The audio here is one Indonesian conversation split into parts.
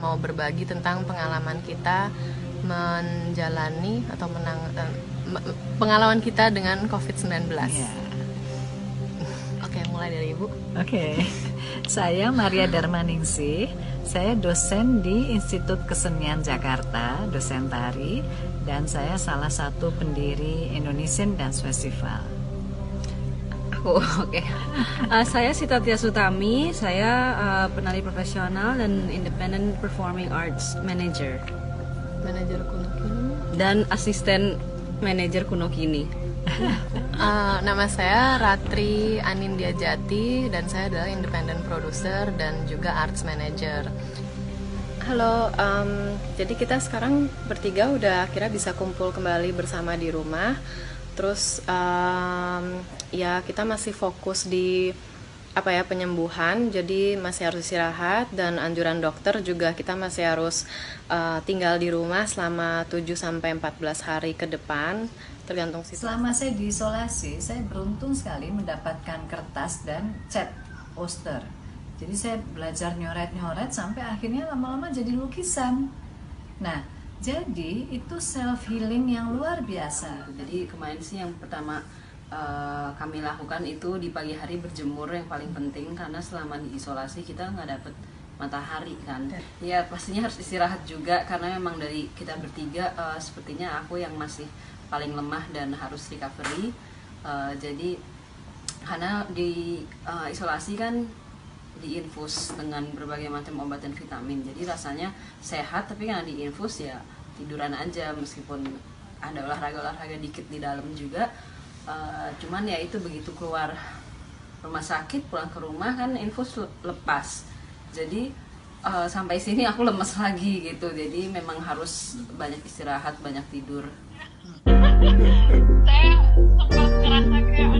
mau berbagi tentang pengalaman kita menjalani atau pengalaman kita dengan COVID-19. Ya. Oke, mulai dari Ibu. Oke. Saya Maria Darmaningsih. Saya dosen di Institut Kesenian Jakarta, dosen tari, dan saya salah satu pendiri Indonesian Dance Festival. Oke. Saya Sitatia Sutami, saya penari profesional dan Independent Performing Arts Manager. Manajer Kuno Kini. Dan asisten manajer Kuno Kini. Nama saya Ratri Anindya Jati dan saya adalah independent producer dan juga arts manager. Halo, jadi kita sekarang bertiga udah akhirnya bisa kumpul kembali bersama di rumah. Terus ya kita masih fokus di penyembuhan, jadi masih harus istirahat dan anjuran dokter juga kita masih harus tinggal di rumah selama 7-14 hari ke depan tergantung situasi. Selama saya diisolasi, saya beruntung sekali mendapatkan kertas dan cat poster. Jadi saya belajar nyoret-nyoret sampai akhirnya lama-lama jadi lukisan. Nah, jadi itu self healing yang luar biasa. Jadi kemarin sih yang pertama kami lakukan itu di pagi hari berjemur yang paling penting, karena selama diisolasi kita nggak dapet matahari kan. Ya pastinya harus istirahat juga, karena memang dari kita bertiga sepertinya aku yang masih paling lemah dan harus recovery. Jadi karena di isolasi kan diinfus dengan berbagai macam obat dan vitamin, jadi rasanya sehat, tapi karena diinfus ya tiduran aja, meskipun ada olahraga dikit di dalam juga. Cuman ya itu begitu keluar rumah sakit, pulang ke rumah kan infus lepas, jadi sampai sini aku lemes lagi gitu. Jadi memang harus banyak istirahat, banyak tidur. Saya sempat ngerasa kayak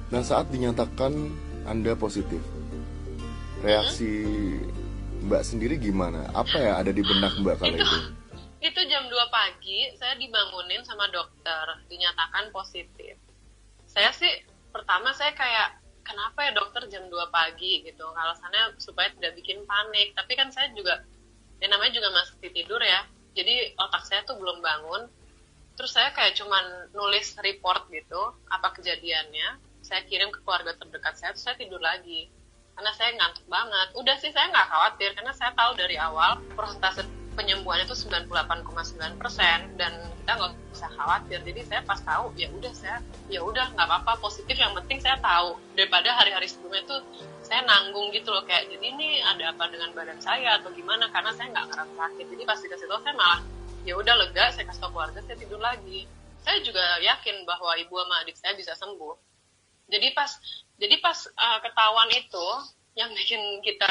Nah, saat dinyatakan Anda positif, reaksi Mbak sendiri gimana? Apa ya ada di benak Mbak kala itu? Itu jam 2 pagi, saya dibangunin sama dokter, dinyatakan positif. Saya sih, pertama saya kayak, kenapa ya dokter jam 2 pagi gitu? Alasannya supaya tidak bikin panik. Tapi kan saya juga, ya namanya juga masih tidur ya. Jadi otak saya tuh belum bangun. Terus saya kayak cuman nulis report gitu, apa kejadiannya. Saya kirim ke keluarga terdekat saya, terus saya tidur lagi. Karena saya ngantuk banget. Udah sih saya nggak khawatir, karena saya tahu dari awal persentase penyembuhannya itu 98,9% dan kita nggak usah khawatir. Jadi saya pas tahu ya udah nggak apa-apa, positif, yang penting saya tahu, daripada hari-hari sebelumnya tuh saya nanggung gitu loh, kayak jadi ini ada apa dengan badan saya atau gimana, karena saya nggak ngerasa sakit. Jadi pas dikasih tahu saya malah ya udah lega, saya kasih tahu keluarga, saya tidur lagi. Saya juga yakin bahwa ibu sama adik saya bisa sembuh. Jadi pas ketahuan itu yang bikin kita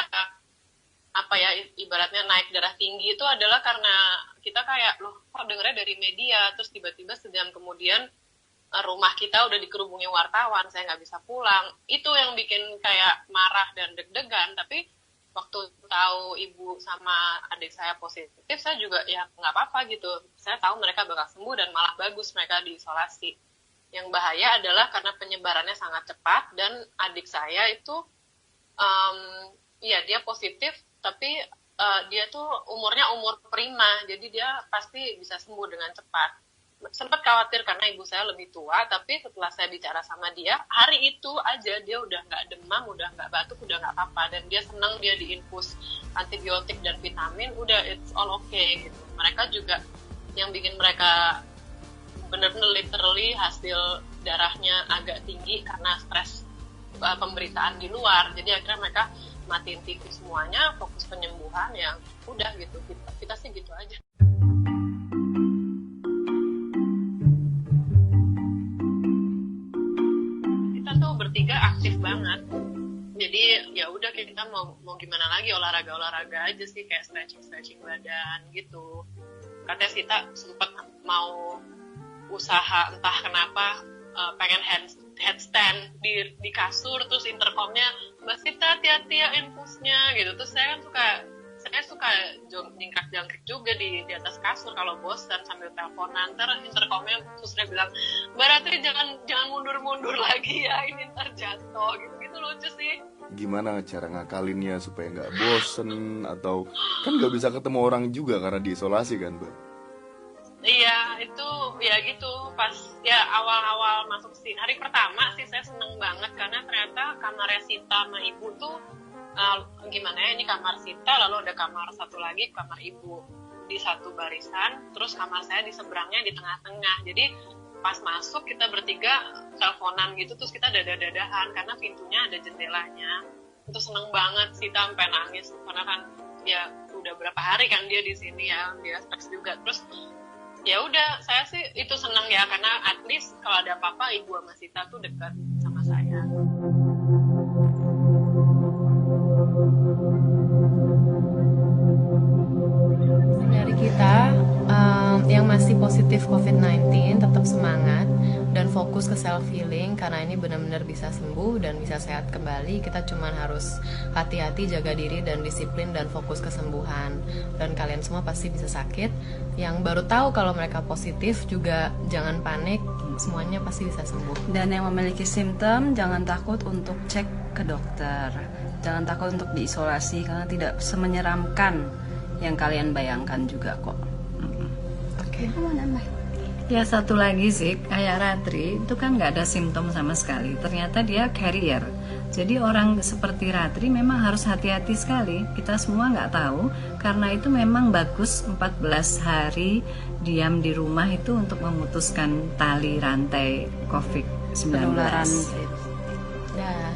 ibaratnya naik darah tinggi itu adalah karena kita kayak loh kok dengernya dari media, terus tiba-tiba sejam kemudian rumah kita udah dikerubungi wartawan, saya nggak bisa pulang. Itu yang bikin kayak marah dan deg-degan. Tapi waktu tahu ibu sama adik saya positif, saya juga ya nggak apa-apa gitu. Saya tahu mereka bakal sembuh dan malah bagus mereka diisolasi. Yang bahaya adalah karena penyebarannya sangat cepat, dan adik saya itu dia positif, tapi dia tuh umurnya umur prima, jadi dia pasti bisa sembuh dengan cepat. Sempat khawatir karena ibu saya lebih tua, tapi setelah saya bicara sama dia, hari itu aja dia udah nggak demam, udah nggak batuk, udah nggak apa-apa, dan dia senang, dia diinfus antibiotik dan vitamin, udah it's all okay gitu. Mereka juga yang bikin mereka benar-benar literally hasil darahnya agak tinggi karena stres pemberitaan di luar. Jadi akhirnya mereka matiin TV semuanya, fokus penyembuhan, yang udah gitu. Kita sih gitu aja. Kita tuh bertiga aktif banget. Jadi ya udah kita mau gimana lagi, olahraga aja sih, kayak stretching badan gitu. Katanya kita sempat mau usaha entah kenapa pengen headstand di kasur, terus intercomnya Mbak Sita hati-hati ya infusnya gitu. Terus saya suka jingkrak-jangkrik juga di atas kasur kalau bosan sambil teleponan. Ntar intercomnya susternya bilang, Mbak Ratri jangan mundur-mundur lagi ya, ini ntar jatuh gitu lucu sih. Gimana cara ngakalinnya supaya nggak bosen, atau kan nggak bisa ketemu orang juga karena diisolasi kan, Mbak? Iya, itu ya gitu. Pas ya awal-awal masuk sih, hari pertama sih saya seneng banget karena ternyata kamarnya Sita sama Ibu tuh gimana ya, ini kamar Sita, lalu ada kamar satu lagi, kamar Ibu di satu barisan, terus kamar saya di seberangnya di tengah-tengah. Jadi pas masuk kita bertiga teleponan gitu, terus kita dada-dadahan karena pintunya ada jendelanya. Itu seneng banget, Sita sampai nangis karena kan ya udah berapa hari kan dia di sini ya, dia speks juga. Terus ya udah, saya sih itu seneng ya karena at least kalau ada apa-apa Ibu sama Sita tuh dekat sama saya. Dari kita yang masih positif COVID-19 tetap semangat dan fokus ke self healing karena ini benar-benar bisa sembuh dan bisa sehat kembali. Kita cuma harus hati-hati, jaga diri dan disiplin dan fokus kesembuhan. Dan kalian semua pasti bisa sakit. Yang baru tahu kalau mereka positif juga jangan panik, semuanya pasti bisa sembuh. Dan yang memiliki simptom jangan takut untuk cek ke dokter. Jangan takut untuk diisolasi karena tidak semenyeramkan yang kalian bayangkan juga kok. Oke. Ya satu lagi sih, kayak Ratri itu kan nggak ada simptom sama sekali. Ternyata dia carrier. Jadi orang seperti Ratri memang harus hati-hati sekali. Kita semua nggak tahu, karena itu memang bagus 14 hari diam di rumah itu untuk memutuskan tali rantai COVID-19. Penularan. Dah.